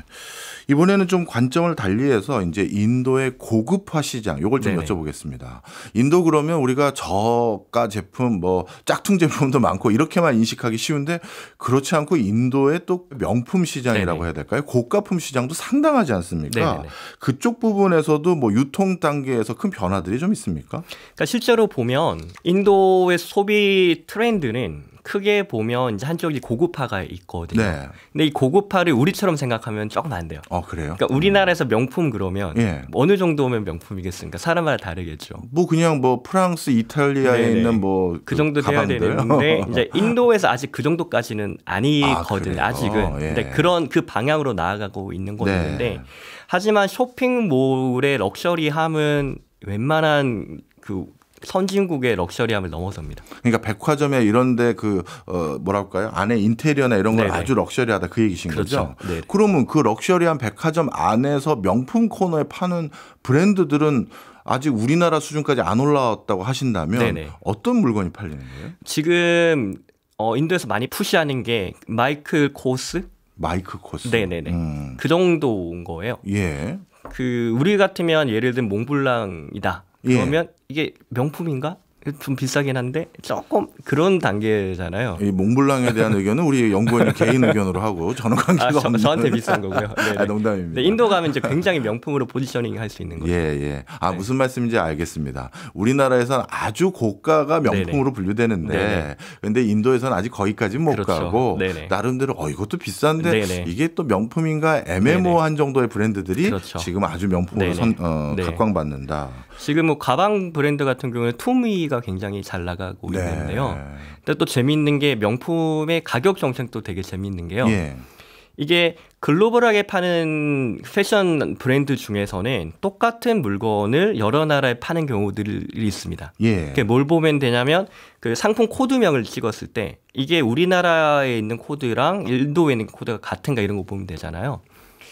이번에는 좀 관점을 달리해서 이제 인도의 고급화 시장 요걸 좀 네네. 여쭤보겠습니다. 인도 그러면 우리가 저가 제품 뭐 짝퉁 제품도 많고 이렇게만 인식하기 쉬운데 그렇지 않고 인도의 또 명품 시장이라고 네네. 해야 될까요? 고가품 시장도 상당하지 않습니까? 네네네. 그쪽 부분에서도 뭐 유통 단계에서 큰 변화들이 좀 있습니까? 그러니까 실제로 보면 인도의 소비 트렌드는 크게 보면 이제 한쪽이 고급화가 있거든요. 네. 근데 이 고급화를 우리처럼 생각하면 조금 안 돼요. 그래요? 그러니까 우리나라에서 명품 그러면 예. 어느 정도면 명품이겠습니까? 사람마다 다르겠죠. 뭐 그냥 뭐 프랑스, 이탈리아에 네네. 있는 뭐 그 정도 돼야 가방들. 되는데 이제 인도에서 아직 그 정도까지는 아니거든요. 그래요? 아직은. 예. 근데 그런 그 방향으로 나아가고 있는 거였는데 네. 하지만 쇼핑몰의 럭셔리함은 웬만한 그 선진국의 럭셔리함을 넘어섭니다. 그러니까 백화점에 이런데 그 뭐랄까요 안에 인테리어나 이런 건 네네. 아주 럭셔리하다 그 얘기신 그렇죠. 거죠? 네. 그러면 그 럭셔리한 백화점 안에서 명품 코너에 파는 브랜드들은 아직 우리나라 수준까지 안 올라왔다고 하신다면 네네. 어떤 물건이 팔리는 거예요? 지금 인도에서 많이 푸시하는 게 마이클 코스? 마이크 코스. 네네네. 그 정도인 거예요. 예. 그 우리 같으면 예를 들면 몽블랑이다. 그러면 이게 명품인가? 좀 비싸긴 한데 조금 그런 단계잖아요. 이 몽블랑에 대한 의견은 우리 연구원이 개인 의견으로 하고 저는 관계가 없는. 저한테 비싼 거고요. 농담입니다. 인도 가면 이제 굉장히 명품으로 포지셔닝 할 수 있는 거죠. 예. 네. 무슨 말씀인지 알겠습니다. 우리나라에서는 아주 고가가 명품으로 네네. 분류되는데 근데 인도에서는 아직 거기까지는 못 그렇죠. 가고 네네. 나름대로 이것도 비싼데 네네. 이게 또 명품인가 애매모호한 정도의 브랜드들이 그렇죠. 지금 아주 명품으로 네. 각광받는다. 지금 뭐 가방 브랜드 같은 경우는 투미가 굉장히 잘 나가고 네. 있는데요. 근데 또 재미있는 게 명품의 가격 정책도 되게 재미있는 게요. 예. 이게 글로벌하게 파는 패션 브랜드 중에서는 똑같은 물건을 여러 나라에 파는 경우들이 있습니다. 예. 그게 뭘 보면 되냐면 그 상품 코드명을 찍었을 때 이게 우리나라에 있는 코드랑 인도에 있는 코드가 같은가 이런 거 보면 되잖아요.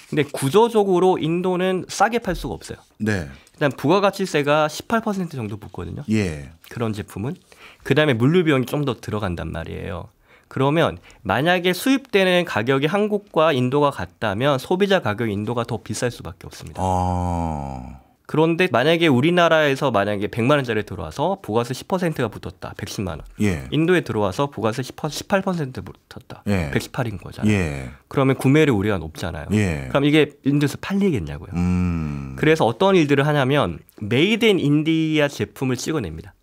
근데 구조적으로 인도는 싸게 팔 수가 없어요. 네. 일단 부가가치세가 18% 정도 붙거든요. 예. 그런 제품은. 그다음에 물류 비용이 좀 더 들어간단 말이에요. 그러면 만약에 수입되는 가격이 한국과 인도가 같다면 소비자 가격이 인도가 더 비쌀 수밖에 없습니다. 그런데 만약에 우리나라에서 만약에 100만 원짜리 들어와서 부가세 10%가 붙었다. 110만 원. 예. 인도에 들어와서 부가세 18% 붙었다. 예. 118인 거잖아요. 예. 그러면 구매율이 우리가 높잖아요. 예. 그럼 이게 인도에서 팔리겠냐고요. 그래서 어떤 일들을 하냐면 메이드 인 인디아 제품을 찍어냅니다.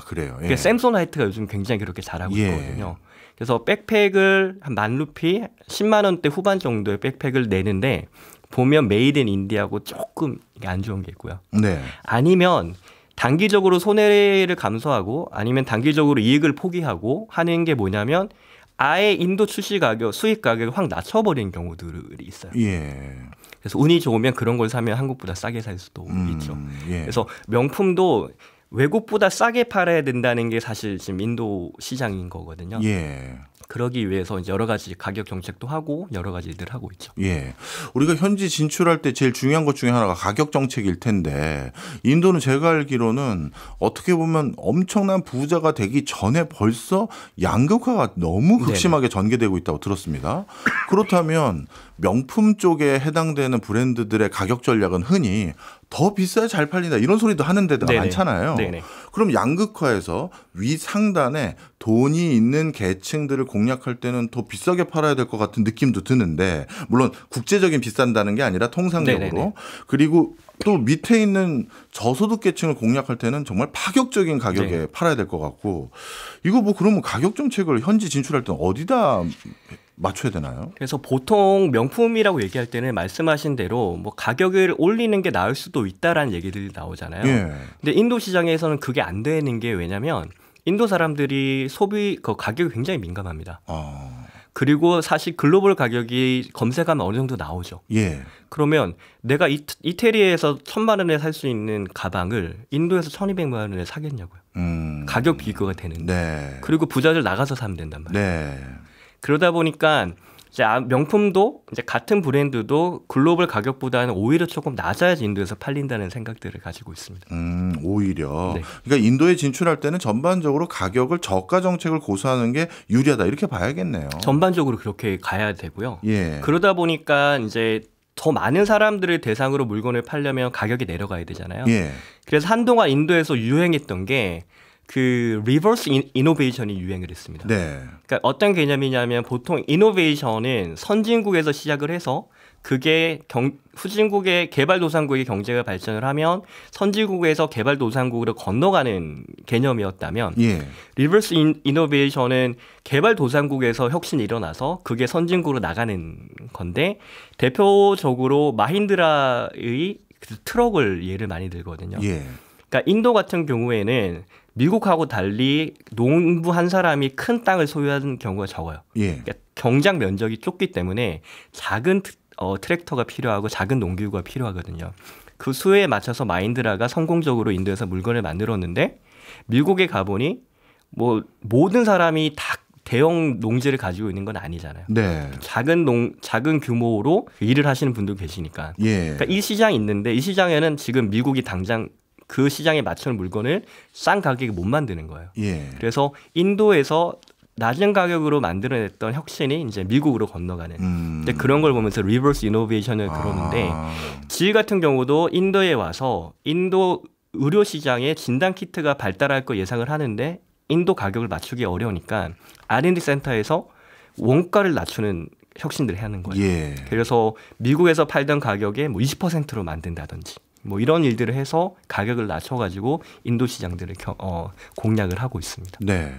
그래요. 예. 그러니까 샘소나이트가 요즘 굉장히 그렇게 잘하고 예. 있거든요. 그래서 백팩을 한 10,000루피, 10만 원대 후반 정도의 백팩을 내는데 보면 메이드 인 인디아고 조금 이게 안 좋은 게 있고요. 네. 아니면 단기적으로 손해를 감소하고 아니면 단기적으로 이익을 포기하고 하는 게 뭐냐면 아예 인도 출시 가격, 수입 가격을 확 낮춰버리는 경우들이 있어요. 예. 그래서 운이 좋으면 그런 걸 사면 한국보다 싸게 살 수도 있죠. 예. 그래서 명품도 외국보다 싸게 팔아야 된다는 게 사실 지금 인도 시장인 거거든요. 예. 그러기 위해서 이제 여러 가지 가격 정책도 하고 여러 가지 일들을 하고 있죠. 예. 우리가 현지 진출할 때 제일 중요한 것 중에 하나가 가격 정책일 텐데 인도는 제가 알기로는 어떻게 보면 엄청난 부자가 되기 전에 벌써 양극화가 너무 극심하게 전개되고 있다고 들었습니다. 그렇다면 명품 쪽에 해당되는 브랜드들의 가격 전략은 흔히 더 비싸야 잘 팔린다 이런 소리도 하는 데도 많잖아요. 네네. 그럼 양극화에서 위 상단에 돈이 있는 계층들을 공략할 때는 더 비싸게 팔아야 될 것 같은 느낌도 드는데 물론 국제적인 비싼다는 게 아니라 통상적으로 네네네. 그리고 또 밑에 있는 저소득 계층을 공략할 때는 정말 파격적인 가격에 팔아야 될 것 같고 이거 뭐 그러면 가격 정책을 현지 진출할 때는 어디다 맞춰야 되나요? 그래서 보통 명품이라고 얘기할 때는 말씀하신 대로 뭐 가격을 올리는 게 나을 수도 있다라는 얘기들이 나오잖아요. 예. 근데 인도 시장에서는 그게 안 되는 게 왜냐면 인도 사람들이 소비 그 가격이 굉장히 민감합니다. 그리고 사실 글로벌 가격이 검색하면 어느 정도 나오죠. 예. 그러면 내가 이태리에서 1,000만 원에 살 수 있는 가방을 인도에서 1,200만 원에 사겠냐고요. 가격 비교가 되는데. 네. 그리고 부자들 나가서 사면 된단 말이에요. 네. 그러다 보니까 이제 명품도 이제 같은 브랜드도 글로벌 가격보다는 오히려 조금 낮아야지 인도에서 팔린다는 생각들을 가지고 있습니다. 오히려. 네. 그러니까 인도에 진출할 때는 전반적으로 가격을 저가 정책을 고수하는 게 유리하다 이렇게 봐야겠네요. 전반적으로 그렇게 가야 되고요. 예. 그러다 보니까 이제 더 많은 사람들을 대상으로 물건을 팔려면 가격이 내려가야 되잖아요. 예. 그래서 한동안 인도에서 유행했던 게 그 리버스 이노베이션이 유행을 했습니다. 네. 그러니까 어떤 개념이냐면 보통 이노베이션은 선진국에서 시작을 해서 그게 후진국의 개발도상국의 경제가 발전을 하면 선진국에서 개발도상국으로 건너가는 개념이었다면 예. 리버스 이노베이션은 개발도상국에서 혁신이 일어나서 그게 선진국으로 나가는 건데 대표적으로 마힌드라의 그 트럭을 예를 많이 들거든요. 예. 그러니까 인도 같은 경우에는 미국하고 달리 농부 한 사람이 큰 땅을 소유하는 경우가 적어요. 예. 그러니까 경장 면적이 좁기 때문에 작은 트랙터가 필요하고 작은 농기구가 필요하거든요. 그 수에 맞춰서 마힌드라가 성공적으로 인도에서 물건을 만들었는데 미국에 가보니 뭐 모든 사람이 다 대형 농지를 가지고 있는 건 아니잖아요. 네. 작은 규모로 일을 하시는 분도 계시니까. 예. 그러니까 이 시장이 있는데 이 시장에는 지금 미국이 당장 그 시장에 맞추는 물건을 싼 가격에 못 만드는 거예요. 예. 그래서 인도에서 낮은 가격으로 만들어냈던 혁신이 이제 미국으로 건너가는 근데 그런 걸 보면서 리버스 이노베이션을 그러는데 지 같은 경우도 인도에 와서 인도 의료 시장에 진단 키트가 발달할 거 예상을 하는데 인도 가격을 맞추기 어려우니까 R&D 센터에서 원가를 낮추는 혁신들을 하는 거예요. 예. 그래서 미국에서 팔던 가격에 뭐 20%로 만든다든지 뭐 이런 일들을 해서 가격을 낮춰가지고 인도 시장들을 공략을 하고 있습니다. 네.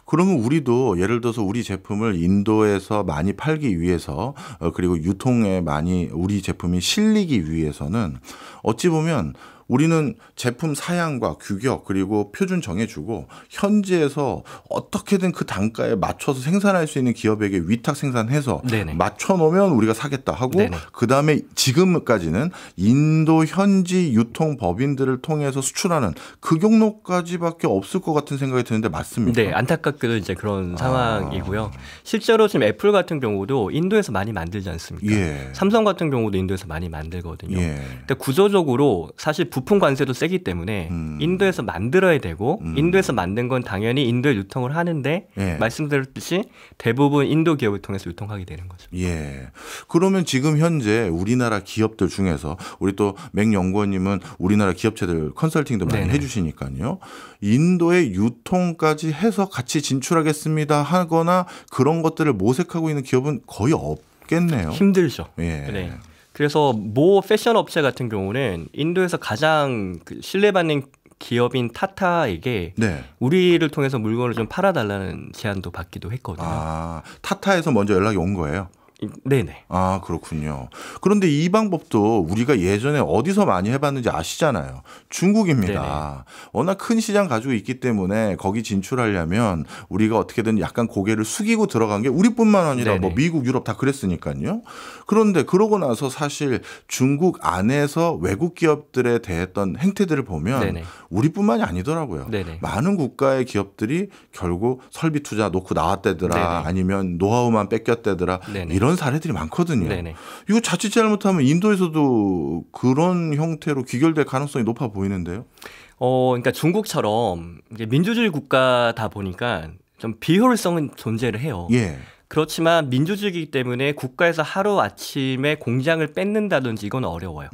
그러면 우리도 예를 들어서 우리 제품을 인도에서 많이 팔기 위해서 그리고 유통에 많이 우리 제품이 실리기 위해서는 어찌 보면 우리는 제품 사양과 규격 그리고 표준 정해주고 현지에서 어떻게든 그 단가에 맞춰서 생산할 수 있는 기업에게 위탁 생산해서 네네. 맞춰놓으면 우리가 사겠다 하고 네네. 그다음에 지금까지는 인도 현지 유통법인들을 통해서 수출하는 그 경로까지밖에 없을 것 같은 생각이 드는데 맞습니까? 네, 안타깝게도 이제 그런 상황이고요. 실제로 지금 애플 같은 경우도 인도에서 많이 만들지 않습니까? 예. 삼성 같은 경우도 인도에서 많이 만들거든요. 예. 근데 구조적으로 사실 부품 관세도 세기 때문에 인도에서 만들어야 되고 인도에서 만든 건 당연히 인도에 유통을 하는데 예. 말씀드렸듯이 대부분 인도 기업을 통해서 유통하게 되는 거죠. 예. 그러면 지금 현재 우리나라 기업들 중에서 우리 또 맹연구원님은 우리나라 기업체들 컨설팅도 많이 네네. 해주시니까요. 인도에 유통까지 해서 같이 진출하겠습니다 하거나 그런 것들을 모색하고 있는 기업은 거의 없겠네요. 힘들죠. 예. 네. 그래서 모 패션 업체 같은 경우는 인도에서 가장 신뢰받는 기업인 타타에게 네. 우리를 통해서 물건을 좀 팔아달라는 제안도 받기도 했거든요. 아, 타타에서 먼저 연락이 온 거예요? 네네. 아, 그렇군요. 그런데 이 방법도 우리가 예전에 어디서 많이 해봤는지 아시잖아요. 중국입니다. 네네. 워낙 큰 시장 가지고 있기 때문에 거기 진출하려면 우리가 어떻게든 약간 고개를 숙이고 들어간 게 우리뿐만 아니라 네네. 뭐 미국, 유럽 다 그랬으니까요. 그런데 그러고 나서 사실 중국 안에서 외국 기업들에 대했던 행태들을 보면 네네. 우리뿐만이 아니더라고요. 네네. 많은 국가의 기업들이 결국 설비 투자 놓고 나왔대더라 네네. 아니면 노하우만 뺏겼대더라 네네. 이런 사례들이 많거든요. 네네. 이거 자칫 잘못하면 인도에서도 그런 형태로 귀결될 가능성이 높아 보이는데요. 그러니까 중국처럼 이제 민주주의 국가다 보니까 좀 비효율성은 존재를 해요. 예. 그렇지만 민주주의이기 때문에 국가에서 하루 아침에 공장을 뺏는다든지 이건 어려워요.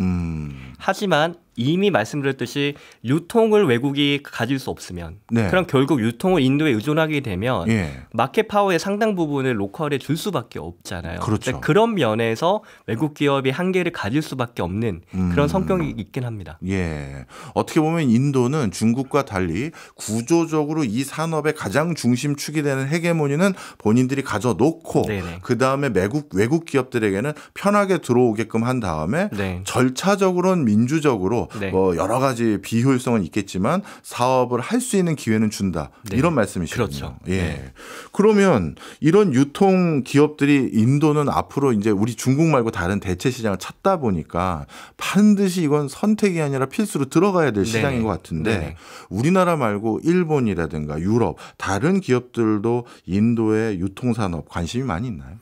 하지만 이미 말씀드렸듯이 유통을 외국이 가질 수 없으면 네. 그럼 결국 유통을 인도에 의존하게 되면 예. 마켓 파워의 상당 부분을 로컬에 줄 수밖에 없잖아요. 그렇죠. 그러니까 그런 면에서 외국 기업이 한계를 가질 수밖에 없는 그런 성격이 있긴 합니다. 예. 어떻게 보면 인도는 중국과 달리 구조적으로 이 산업의 가장 중심축이 되는 헤게모니는 본인들이 가져놓고 네네. 그다음에 외국 기업들에게는 편하게 들어오게끔 한 다음에 네. 절차적으로는 민주적으로 네. 뭐 여러 가지 비효율성은 있겠지만 사업을 할 수 있는 기회는 준다. 네. 이런 말씀이시군요. 그렇죠. 예. 네. 그러면 이런 유통 기업들이 인도는 앞으로 이제 우리 중국 말고 다른 대체 시장을 찾다 보니까 반드시 이건 선택이 아니라 필수로 들어가야 될 시장인 것 같은데 네네. 우리나라 말고 일본이라든가 유럽 다른 기업들도 인도의 유통산업 관심이 많이 있나요?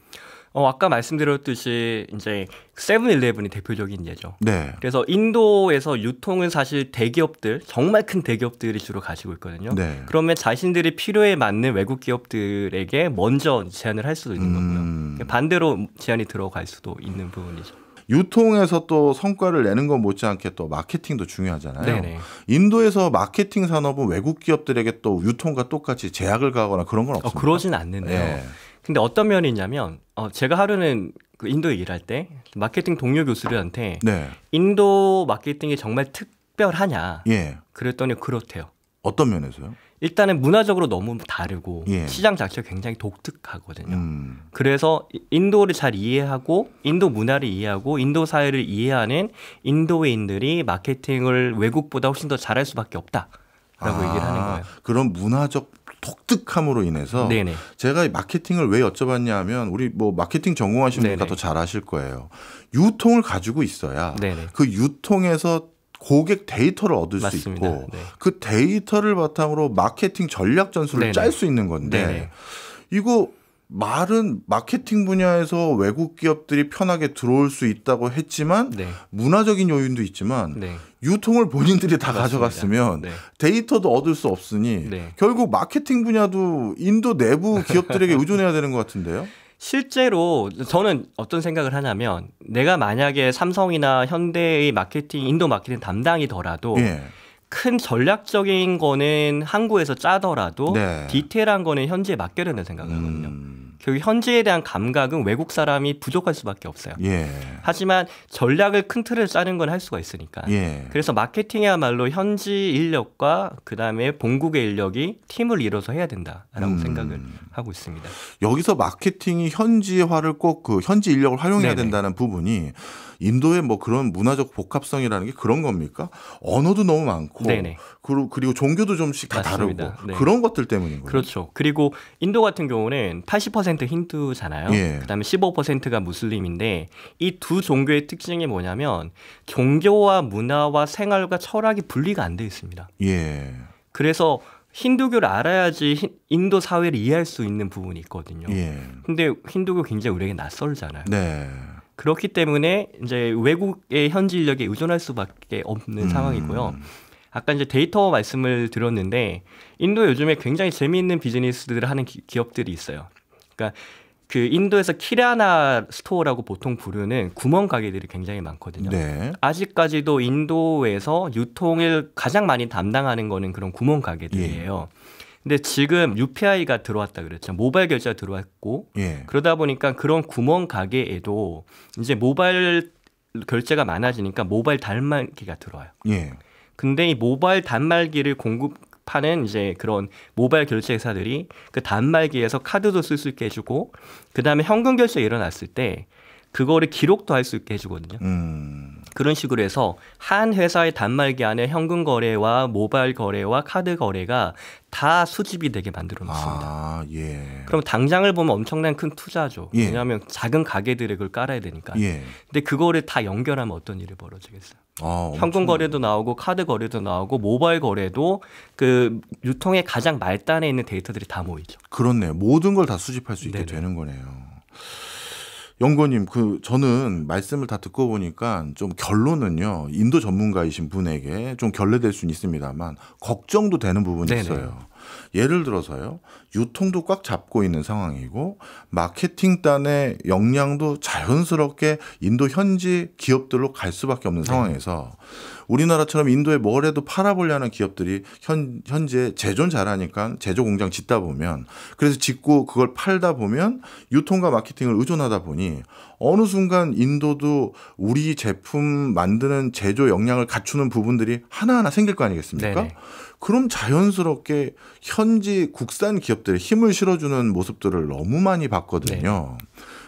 아까 말씀드렸듯이 이제 세븐일레븐이 대표적인 예죠. 네. 그래서 인도에서 유통은 사실 대기업들, 정말 큰 대기업들이 주로 가지고 있거든요. 네. 그러면 자신들의 필요에 맞는 외국 기업들에게 먼저 제안을 할 수도 있는 거고요. 반대로 제안이 들어갈 수도 있는 부분이죠. 유통에서 또 성과를 내는 것 못지않게 또 마케팅도 중요하잖아요. 네네. 인도에서 마케팅 산업은 외국 기업들에게 또 유통과 똑같이 제약을 가거나 그런 건 없습니까? 그러진 않는데요. 네. 근데 어떤 면이 있냐면 제가 하루는 그 인도에 일할 때 마케팅 동료 교수들한테 네. 인도 마케팅이 정말 특별하냐 예. 그랬더니 그렇대요. 어떤 면에서요? 일단은 문화적으로 너무 다르고 예. 시장 자체가 굉장히 독특하거든요. 그래서 인도를 잘 이해하고 인도 문화를 이해하고 인도 사회를 이해하는 인도인들이 마케팅을 외국보다 훨씬 더 잘할 수밖에 없다라고 얘기를 하는 거예요. 그런 문화적 독특함으로 인해서 네네. 제가 마케팅을 왜 여쭤봤냐 하면 우리 뭐 마케팅 전공하신 분이니까 네네. 더 잘 아실 거예요. 유통을 가지고 있어야 네네. 그 유통에서 고객 데이터를 얻을 맞습니다. 수 있고 네. 그 데이터를 바탕으로 마케팅 전략 전술을 네네. 짤 수 있는 건데 네네. 이거 말은 마케팅 분야에서 외국 기업들이 편하게 들어올 수 있다고 했지만 네. 문화적인 요인도 있지만 네. 유통을 본인들이 다 맞습니다. 가져갔으면 네. 데이터도 얻을 수 없으니 네. 결국 마케팅 분야도 인도 내부 기업들에게 의존해야 되는 것 같은데요. 실제로 저는 어떤 생각을 하냐면 내가 만약에 삼성이나 현대의 마케팅, 인도 마케팅 담당이더라도 예. 큰 전략적인 거는 항구에서 짜더라도 네. 디테일한 거는 현지에 맡겨야 된다는 생각을 하거든요. 결국 현지에 대한 감각은 외국 사람이 부족할 수밖에 없어요. 예. 하지만 전략을 큰 틀을 짜는 건 할 수가 있으니까. 예. 그래서 마케팅이야말로 현지 인력과 그다음에 본국의 인력이 팀을 이뤄서 해야 된다라고 생각을 하고 있습니다. 여기서 마케팅이 현지화를 꼭 그 현지 인력을 활용해야 네네. 된다는 부분이 인도의 뭐 그런 문화적 복합성이라는 게 그런 겁니까? 언어도 너무 많고 네네. 그리고 종교도 좀씩 다 맞습니다. 다르고 네. 그런 것들 때문인 거예요. 그렇죠. 그리고 인도 같은 경우는 80% 힌두잖아요. 예. 그다음에 15%가 무슬림인데 이 두 종교의 특징이 뭐냐면 종교와 문화와 생활과 철학이 분리가 안 돼 있습니다. 예. 그래서 힌두교를 알아야지 인도 사회를 이해할 수 있는 부분이 있거든요. 예. 근데 힌두교 굉장히 우리에게 낯설잖아요. 네. 그렇기 때문에 이제 외국의 현지 인력에 의존할 수밖에 없는 상황이고요. 아까 이제 데이터 말씀을 드렸는데 인도에 요즘에 굉장히 재미있는 비즈니스들을 하는 기업들이 있어요. 그러니까 그 인도에서 키라나 스토어라고 보통 부르는 구멍 가게들이 굉장히 많거든요. 네. 아직까지도 인도에서 유통을 가장 많이 담당하는 거는 그런 구멍 가게들이에요. 근데 지금 UPI가 들어왔다 그랬죠. 모바일 결제가 들어왔고 예. 그러다 보니까 그런 구멍 가게에도 이제 모바일 결제가 많아지니까 모바일 단말기가 들어와요. 예. 근데 이 모바일 단말기를 공급하는 이제 그런 모바일 결제 회사들이 그 단말기에서 카드도 쓸 수 있게 해주고 그 다음에 현금 결제 일어났을 때 그거를 기록도 할 수 있게 해주거든요. 그런 식으로 해서 한 회사의 단말기 안에 현금 거래와 모바일 거래와 카드 거래가 다 수집이 되게 만들어 놓습니다. 아, 예. 그럼 당장을 보면 엄청난 큰 투자죠. 예. 왜냐하면 작은 가게들에 그걸 깔아야 되니까. 예. 근데 그거를 다 연결하면 어떤 일이 벌어지겠어요? 아, 현금 거래도 나오고 카드 거래도 나오고 모바일 거래도 그 유통의 가장 말단에 있는 데이터들이 다 모이죠. 그렇네요. 모든 걸 다 수집할 수 있게 네네. 되는 거네요. 연구원님, 저는 말씀을 다 듣고 보니까 좀 결론은요, 인도 전문가이신 분에게 좀 결례될 수는 있습니다만, 걱정도 되는 부분이 네네. 있어요. 예를 들어서요, 유통도 꽉 잡고 있는 상황이고, 마케팅단의 역량도 자연스럽게 인도 현지 기업들로 갈 수밖에 없는 상황에서, 우리나라처럼 인도에 뭐래도 팔아보려는 기업들이 현재 제조는 잘하니까 제조 공장 짓다 보면 그래서 짓고 그걸 팔다 보면 유통과 마케팅을 의존하다 보니 어느 순간 인도도 우리 제품 만드는 제조 역량을 갖추는 부분들이 하나하나 생길 거 아니겠습니까? 네네. 그럼 자연스럽게 현지 국산 기업들의 힘을 실어주는 모습들을 너무 많이 봤거든요.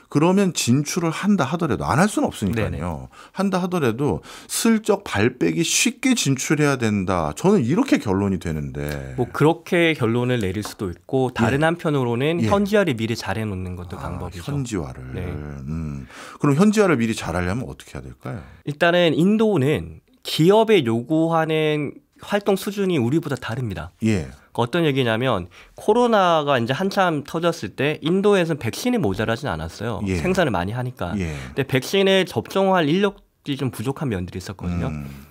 그러면 진출을 한다 하더라도 안 할 수는 없으니까요. 네네. 한다 하더라도 슬쩍 발 빼기 쉽게 진출해야 된다. 저는 이렇게 결론이 되는데. 뭐 그렇게 결론을 내릴 수도 있고 다른 예. 한편으로는 예. 현지화를 미리 잘해 놓는 것도 방법이죠. 현지화를. 네. 그럼 현지화를 미리 잘하려면 어떻게 해야 될까요? 일단은 인도는 기업에 요구하는 활동 수준이 우리보다 다릅니다. 예. 어떤 얘기냐면 코로나가 이제 한참 터졌을 때 인도에서는 백신이 모자라진 않았어요. 예. 생산을 많이 하니까. 예. 근데 백신을 접종할 인력이 좀 부족한 면들이 있었거든요.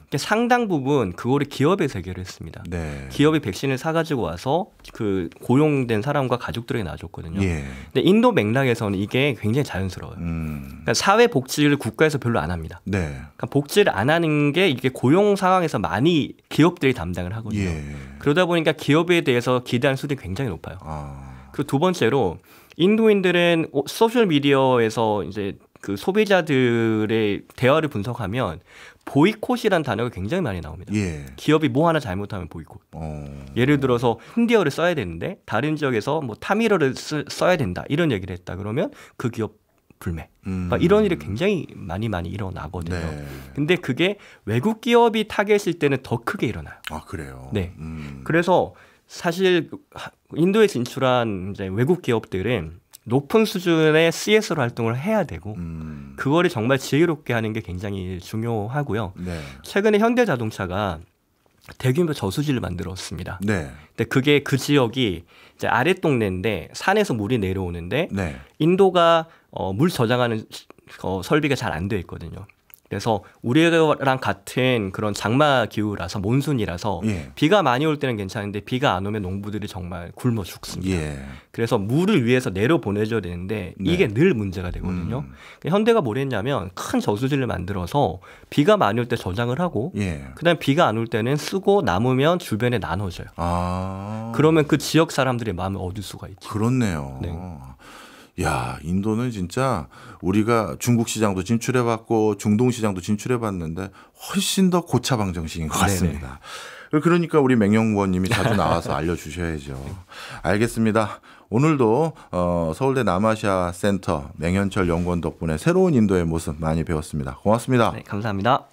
근데 상당 부분 그거를 기업에서 해결을 했습니다. 네. 기업이 백신을 사가지고 와서 그 고용된 사람과 가족들에게 놔줬거든요. 예. 근데 인도 맥락에서는 이게 굉장히 자연스러워요. 그러니까 사회 복지를 국가에서 별로 안 합니다. 네. 그러니까 복지를 안 하는 게 이게 고용 상황에서 많이 기업들이 담당을 하거든요. 예. 그러다 보니까 기업에 대해서 기대하는 수준이 굉장히 높아요. 아. 그리고 두 번째로 인도인들은 소셜 미디어에서 이제 그 소비자들의 대화를 분석하면 보이콧이라는 단어가 굉장히 많이 나옵니다. 예. 기업이 뭐 하나 잘못하면 보이콧. 예를 들어서 힌디어를 써야 되는데 다른 지역에서 뭐 타밀어를 써야 된다 이런 얘기를 했다 그러면 그 기업 불매. 이런 일이 굉장히 많이 일어나거든요. 네. 근데 그게 외국 기업이 타겟일 때는 더 크게 일어나요. 아, 그래요. 네. 그래서 사실 인도에 진출한 이제 외국 기업들은 높은 수준의 CSR 활동을 해야 되고 그거를 정말 지혜롭게 하는 게 굉장히 중요하고요. 네. 최근에 현대자동차가 대규모 저수지를 만들었습니다. 네. 근데 그게 그 지역이 이제 아랫 동네인데 산에서 물이 내려오는데 네. 인도가 물 저장하는 설비가 잘 안 돼 있거든요. 그래서 우리랑 같은 그런 장마 기후라서 몬순이라서 예. 비가 많이 올 때는 괜찮은데 비가 안 오면 농부들이 정말 굶어 죽습니다. 예. 그래서 물을 위해서 내려 보내줘야 되는데 네. 이게 늘 문제가 되거든요. 현대가 뭘 했냐면 큰 저수지를 만들어서 비가 많이 올 때 저장을 하고 예. 그다음에 비가 안 올 때는 쓰고 남으면 주변에 나눠줘요. 아. 그러면 그 지역 사람들의 마음을 얻을 수가 있죠. 그렇네요. 네. 야, 인도는 진짜 우리가 중국 시장도 진출해봤고 중동 시장도 진출해봤는데 훨씬 더 고차방 정신인 것 같습니다. 그러니까 우리 맹영부원님이 자주 나와서 알려주셔야죠. 알겠습니다. 오늘도 서울대 남아시아 센터 맹현철 연구원 덕분에 새로운 인도의 모습 많이 배웠습니다. 고맙습니다. 네, 감사합니다.